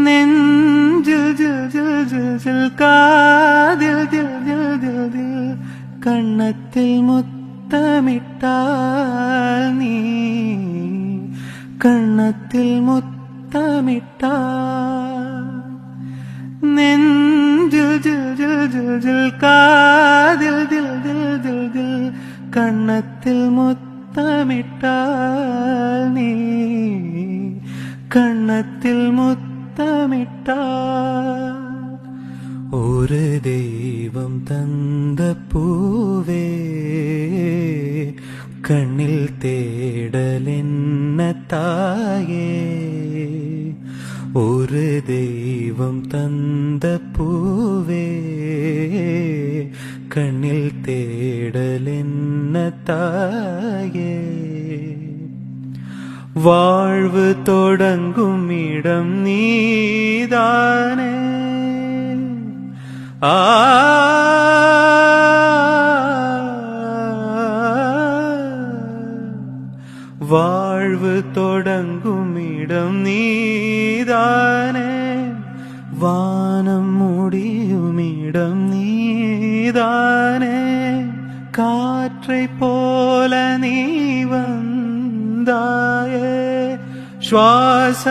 നെഞ്ചിൽ ജിൽ ജിൽ ജിൽ ജിൽ കാതിൽ ദിൽ ദിൽ ദിൽ ദിൽ കണ്ണത്തിൽ മുത്തമിട്ടാൽ നീ കണ്ണത്തിൽ മുത്തമിട്ടാൽ നെഞ്ചിൽ ജിൽ ജിൽ ജിൽ ജിൽ കാതിൽ ദിൽ ദിൽ ദിൽ ദിൽ കണ്ണത്തിൽ മുത്തമിട്ടാൽ നീ കണ്ണത്തിൽ മുത്തമിട്ടാൽ ഒരു ദൈവം തந்த പൂവേ കണ്ണിൽ തേടലെന്ന തായേ ഒരു ദൈവം തந்த പൂവേ കണ്ണിൽ തേടലെന്ന തായേ வாழ்வு தொடங்கும் இடம் நீதானே வாழ்வு தொடங்கும் இடம் நீதானே வானம் முடியும் இடம் நீதானே காற்றை போல நீ வந்தாயே சுவாச